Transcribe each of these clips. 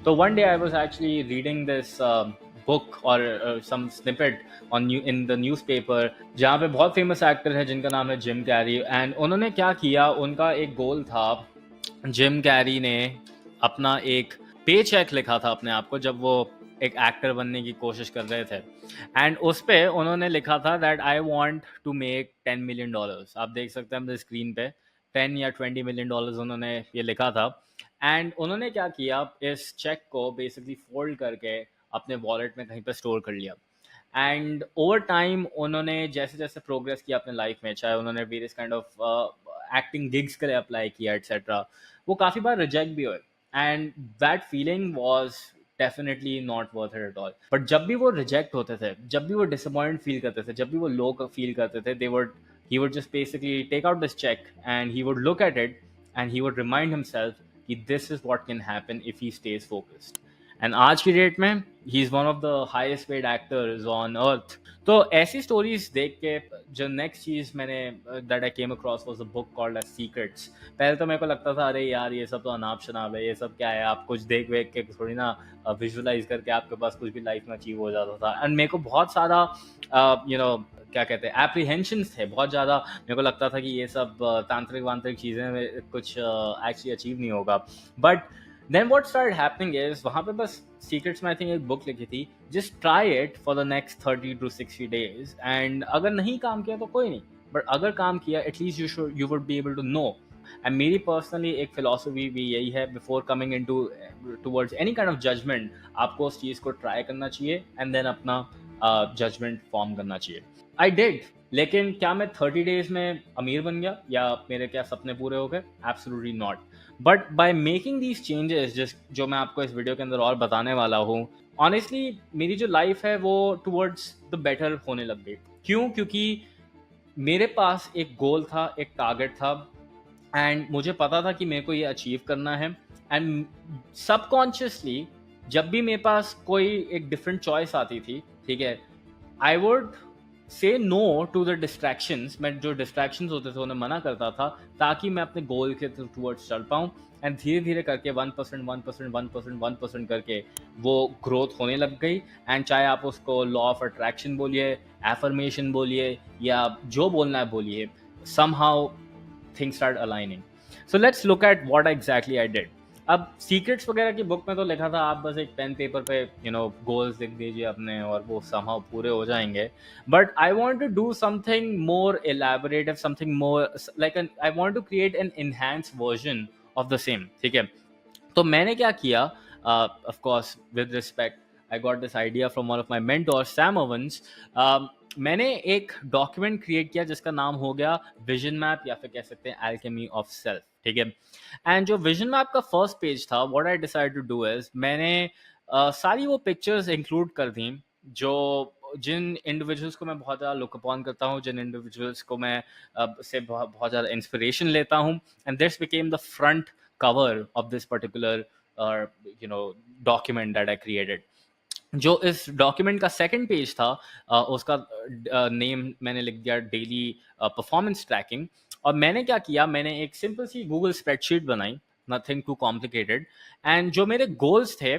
तो one day I was actually reading this book और some snippet on in the newspaper, जहाँ पे बहुत फेमस एक्टर है जिनका नाम है जिम कैरी, एंड उन्होंने क्या किया, उनका एक गोल था। जिम कैरी ने अपना एक पे चेक लिखा था अपने आप को जब वो एक एक्टर बनने की कोशिश कर रहे थे, एंड उस पे उन्होंने लिखा था that I want to make $10 million। आप देख सकते हैं अपने स्क्रीन पे 10 या $20 million उन्होंने ये लिखा था। एंड उन्होंने क्या किया, इस चेक को बेसिकली फोल्ड करके अपने वॉलेट में कहीं पे स्टोर कर लिया। एंड ओवर टाइम उन्होंने जैसे जैसे प्रोग्रेस किया अपने लाइफ में, चाहे उन्होंने various kind of acting gigs के लिए अप्लाई किया एटसेट्रा, वो काफ़ी बार रिजेक्ट भी हुए, and that feeling was definitely not worth it at all. But जब भी वो रिजेक्ट होते थे, जब भी वो डिसअपॉइंट फील करते थे, जब भी वो लो फील करते थे, they would he would just basically take out this check and he would look at it and he would remind himself that this is what can happen if he stays focused. And आज की date में he is one of the highest paid actors on earth. तो ऐसी stories देख के जो next चीज मैंने that I came across was a book called age secrets. पहले तो मेरे को लगता था अरे यार ये सब तो अनाप शनाप है, ये सब क्या है, आप कुछ देख वेख के थोड़ी ना विजुअलाइज करके आपके पास कुछ भी लाइफ में अचीव हो जाता था। एंड मेरे को बहुत सारा क्या कहते हैं एप्रीहेंशंस थे बहुत ज़्यादा। मेरे को लगता था कि ये सब तांत्रिक वांत्रिक चीज़ें कुछ एक्चुअली अचीव नहीं होगा। But then what started happening is, वहाँ पे बस सीक्रेट्स में आई थिंक एक बुक लिखी थी, just try it for the next 30 to 60 days, and अगर नहीं काम किया तो कोई नहीं, बट अगर काम किया at least you would be able to know. And मेरी पर्सनली एक फिलोसफी भी यही है, before coming in towards any kind of judgement, आपको उस चीज़ को ट्राई करना चाहिए एंड देन अपना जजमेंट फॉर्म करना चाहिए। आई डिड, लेकिन क्या मैं 30 days में अमीर बन गया या मेरे क्या सपने पूरे हो गए? Absolutely not. But by making these changes जो मैं आपको इस वीडियो के अंदर और बताने वाला हूँ, ऑनेस्टली मेरी जो लाइफ है वो टुवर्ड्स द बेटर होने लग गई। क्यों? क्योंकि मेरे पास एक गोल था, एक टारगेट था, एंड मुझे पता था कि मेरे को ये अचीव करना है। एंड सबकॉन्शियसली जब भी मेरे पास कोई एक डिफरेंट चॉइस आती थी, ठीक है, I would say no to the distractions. मैं जो डिस्ट्रैक्शंस होते थे उन्हें मना करता था, ताकि मैं अपने गोल के टूवर्ड्स चल पाऊँ। एंड धीरे धीरे करके 1% 1% 1% 1% करके वो ग्रोथ होने लग गई। एंड चाहे आप उसको लॉ ऑफ अट्रैक्शन बोलिए, एफर्मेशन बोलिए, या जो बोलना है बोलिए, somehow things start aligning. So let's look at what exactly I did. अब सीक्रेट्स वगैरह की बुक में तो लिखा था आप बस एक पेन पेपर पे गोल्स लिख दीजिए अपने और वो somehow पूरे हो जाएंगे। But I want to do something more elaborative, something more like I want to create an enhance version of the same. ठीक है, तो मैंने क्या किया, of course with respect, I got this idea from one of my mentor Sam Ovens. मैंने एक document create किया जिसका नाम हो गया विजन मैप, या फिर कह सकते हैं एल्केमी ऑफ सेल्फ। ठीक है, एंड जो विजन मैप का फर्स्ट पेज था, what I decided to do is, मैंने सारी वो पिक्चर्स इंक्लूड कर दी जो जिन इंडिविजुअल्स को मैं बहुत ज़्यादा लुक अपॉन करता हूँ, जिन इंडिविजुअल्स को मैं से बहुत ज़्यादा इंस्पिरेशन लेता हूँ। And this became the front cover of this particular document that I created. जो इस डॉक्यूमेंट का सेकंड पेज था, उसका नेम मैंने लिख दिया डेली परफॉर्मेंस ट्रैकिंग। और मैंने क्या किया, मैंने एक सिंपल सी गूगल स्प्रेडशीट बनाई, नथिंग टू कॉम्प्लिकेटेड। एंड जो मेरे गोल्स थे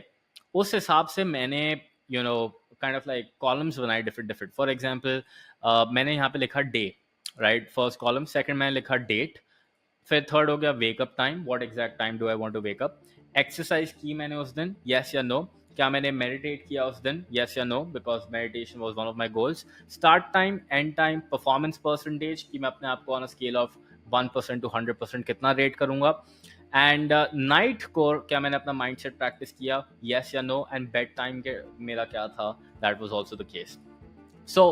उस हिसाब से मैंने काइंड ऑफ लाइक कॉलम्स बनाए डिफरेंट डिफरेंट। फॉर एग्जांपल मैंने यहाँ पे लिखा day, right, first column. Second मैंने लिखा डेट। फिर थर्ड हो गया wake up time, what exact time do I want to wake up. Exercise की मैंने उस दिन, यस या नो। क्या मैंने मेडिटेट किया उस दिन, यस या no, because meditation was one of my goals. Start time, end time, performance percentage कि मैं अपने आप को on a scale of 1% to 100% कितना रेट करूंगा। एंड नाइट को क्या मैंने अपना माइंडसेट प्रैक्टिस किया, यस या नो। एंड बेड टाइम के मेरा क्या था, that was also the case. So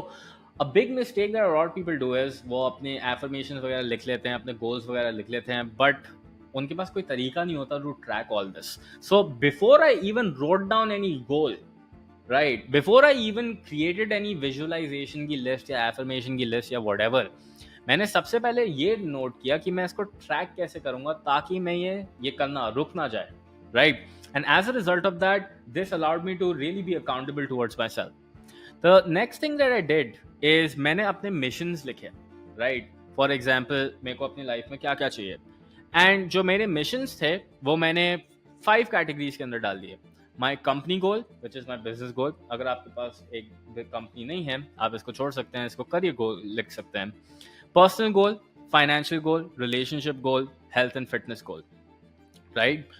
a big mistake that lot people do is, वो अपने एफर्मेशन वगैरह लिख लेते हैं, अपने गोल्स वगैरह लिख लेते हैं, बट उनके पास कोई तरीका नहीं होता to track all this. So before I even wrote down any goal, right, before I even created any visualisation की लिस्ट या एफर्मेशन की लिस्ट या व्हाटएवर, मैंने सबसे पहले ये नोट किया कि मैं इसको ट्रैक कैसे करूंगा ताकि मैं ये करना रुक ना जाए, right. And as a result of that, this allowed me to really be accountable towards myself. The next thing that I did is मैंने अपने मिशंस लिखे, राइट। फॉर एग्जाम्पल मेरे को अपनी लाइफ में क्या क्या चाहिए, एंड जो मेरे मिशंस थे वो मैंने 5 कैटेगरीज के अंदर डाल दिए। My company goal which is my business गोल, अगर आपके पास एक कंपनी नहीं है आप इसको छोड़ सकते हैं, इसको करियर गोल लिख सकते हैं। Personal goal, financial goal, relationship goal, health and fitness goal, right?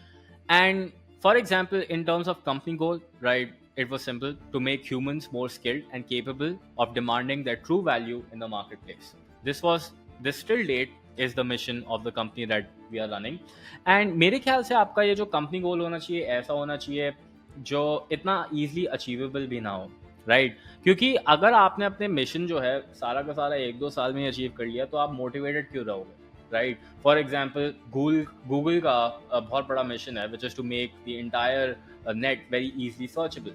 And for example, in terms of company goal, right, it was simple: to make humans more skilled and capable of demanding their true value in the marketplace. This still date is the mission of the company that we are running. And मेरे ख्याल से आपका ये जो company गोल होना चाहिए ऐसा होना चाहिए जो इतना easily achievable भी ना हो, राइट? क्योंकि अगर आपने अपने मिशन जो है सारा का सारा 1-2 साल में अचीव कर लिया तो आप मोटिवेटेड क्यों रहोगे, राइट? फॉर एग्जाम्पल गूगल का बहुत बड़ा मिशन है which is to make the entire net very easily searchable.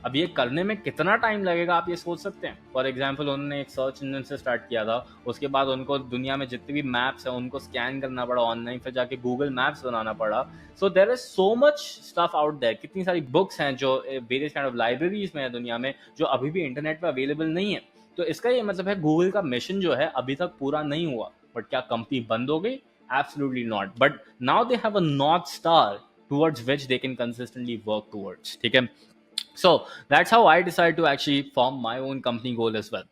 अब ये करने में कितना टाइम लगेगा आप ये सोच सकते हैं। फॉर एग्जाम्पल उन्होंने एक सर्च इंजन से स्टार्ट किया था, उसके बाद उनको दुनिया में जितने भी मैप्स हैं उनको स्कैन करना पड़ा ऑनलाइन, फिर जाके गूगल मैप्स बनाना पड़ा। So there is so much stuff out there, कितनी सारी बुक्स हैं जो वेरियस काइंड ऑफ लाइब्रेरीज में है दुनिया में जो अभी भी इंटरनेट पर अवेलेबल नहीं है। तो इसका ये मतलब है गूगल का मिशन जो है अभी तक पूरा नहीं हुआ। बट क्या कंपनी बंद हो गई? Absolutely not. But now they have a north star towards which they can consistently work towards. ठीक है? So that's how I decided to actually form my own company goal as well.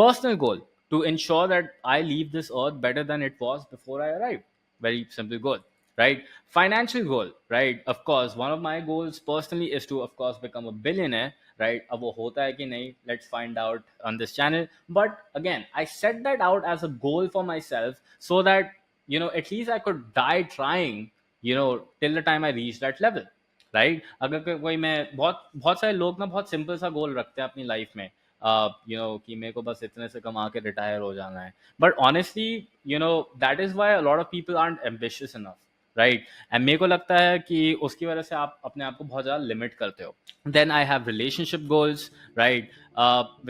Personal goal: to ensure that I leave this earth better than it was before I arrived. Very simple goal, right? Financial goal, right? Of course, one of my goals personally is to, of course, become a billionaire, right? अब वो होता है कि नहीं, let's find out on this channel. But again, I set that out as a goal for myself so that, you know, at least I could die trying, you know, till the time I reach that level, right? अगर कोई, मैं बहुत बहुत सारे लोग ना बहुत simple सा गोल रखते हैं अपनी लाइफ में, यू नो, कि मेरे को बस इतने से कमा के रिटायर हो जाना है। But honestly, you know, that is why a lot of people aren't ambitious enough, right? And मेरे को लगता है कि उसकी वजह से आप अपने आप को बहुत ज़्यादा लिमिट करते हो। Then I have relationship goals, right?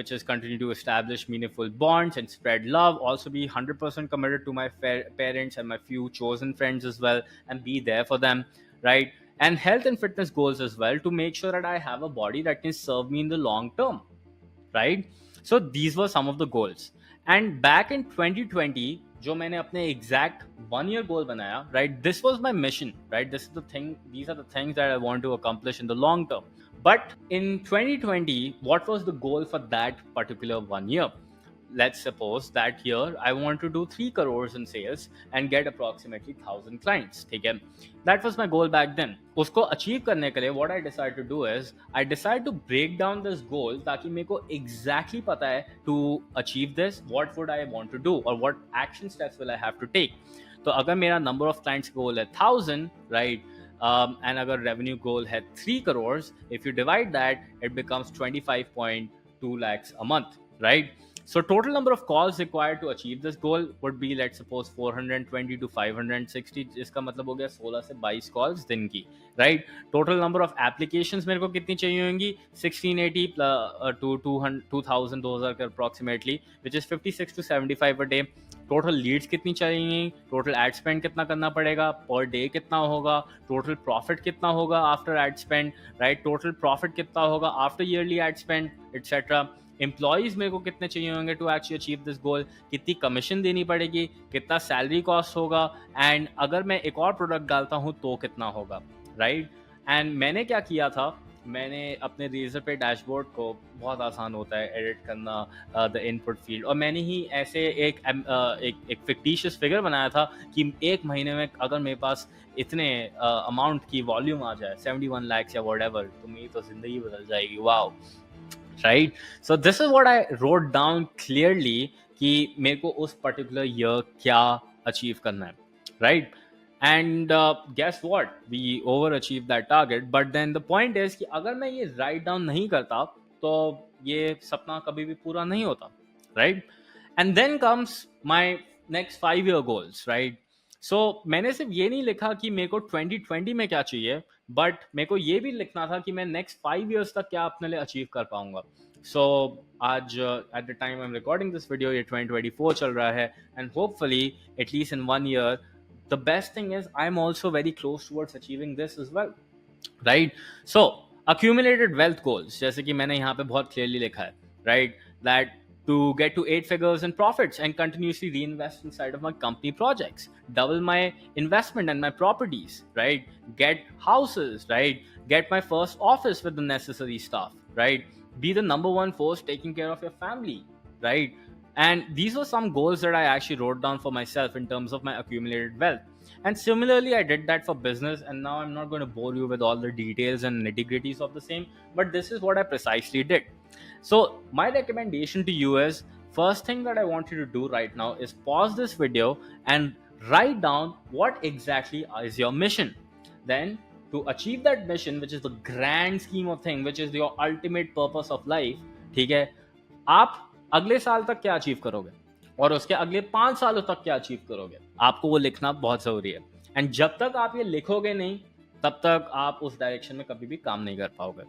Which is continue to establish meaningful bonds and spread love. Also be 100% committed to my parents and my few chosen friends as well, and be there for them, right? And health and fitness goals as well, to make sure that I have a body that can serve me in the long term, right? So these were some of the goals. And back in 2020, जो मैंने अपने exact 1 year goal बनाया, right? This was my mission, right? This is the thing. These are the things that I want to accomplish in the long term. But in 2020, what was the goal for that particular 1 year? Let's suppose that year I want to do 3 crores in sales and get approximately 1,000 clients. ठीक है? That was my goal back then. उसको achieve करने के लिए what I decided to do is I decided to break down this goal ताकि मेरे को exactly पता है to achieve this what would I want to do or what action steps will I have to take. तो अगर मेरा number of clients goal है 1,000, right? And अगर revenue goal है 3 crores, if you divide that, it becomes 25.2 lakhs a month, right? So total number of calls required to achieve this goal would be, let's suppose, 420 to 560, जिसका मतलब हो गया 16 से 22 calls दिन की, right? Total number of applications मेरे को कितनी चाहिए होंगी? 1680 to 2000, those are approximately, which is 56 to 75 a day. Total leads कितनी चाहिए, टोटल एड स्पेंड कितना करना पड़ेगा, पर डे कितना होगा, टोटल प्रॉफिट कितना होगा after ad spend, right? Total profit कितना होगा after yearly ad spend, etcetera. Employees मेरे को कितने चाहिए होंगे to actually achieve this goal, कितनी कमीशन देनी पड़ेगी, कितना सैलरी कॉस्ट होगा, एंड अगर मैं एक और प्रोडक्ट डालता हूँ तो कितना होगा, राइट? एंड मैंने क्या किया था, मैंने अपने रेजर पे डैशबोर्ड को, बहुत आसान होता है एडिट करना द इनपुट फील्ड, और मैंने ही ऐसे एक फिक्टिशियस फिगर बनाया था कि एक महीने में अगर मेरे पास इतने अमाउंट की वॉल्यूम आ जाए 71 लाख या व्हाटएवर, तो मेरी तो जिंदगी बदल जाएगी। Wow, right? So this is what I wrote down clearly कि मेरे को उस पर्टिकुलर ईयर क्या अचीव करना है, right? And guess what? We overachieved that target. But then the point is कि अगर मैं ये write down नहीं करता तो ये सपना कभी भी पूरा नहीं होता, right? And then comes my next 5 year goals, right? So मैंने सिर्फ ये नहीं लिखा कि मेरे को 2020 में क्या चाहिए, but मेरे को ये भी लिखना था कि मैं next 5 years तक क्या अपने लिए अचीव कर पाऊंगा। So आज at the time I'm recording this video, ये 2024 चल रहा है, and hopefully at least in 1 year, the best thing is I'm also very close towards achieving this as well, right? So accumulated wealth goals, जैसे कि मैंने यहाँ पे बहुत clearly लिखा है, right? That to get to 8 figures in profits and continuously reinvest inside of my company projects, double my investment and my properties, right? Get houses, right? Get my first office with the necessary stuff, right? Be the number one force taking care of your family, right? And these were some goals that I actually wrote down for myself in terms of my accumulated wealth. And similarly, I did that for business. And now I'm not going to bore you with all the details and nitty gritties of the same, but this is what I precisely did. So, my recommendation to you is, first thing that I want you to do right now is pause this video and write down what exactly is your mission. Then, to achieve that mission, which is the grand scheme of thing, which is your ultimate purpose of life, ठीक है, आप अगले साल तक क्या achieve करोगे और उसके अगले 5 सालों तक क्या अचीव करोगे, आपको वो लिखना बहुत जरूरी है. एंड जब तक आप ये लिखोगे नहीं, तब तक आप उस डायरेक्शन में कभी भी काम नहीं कर पाओगे.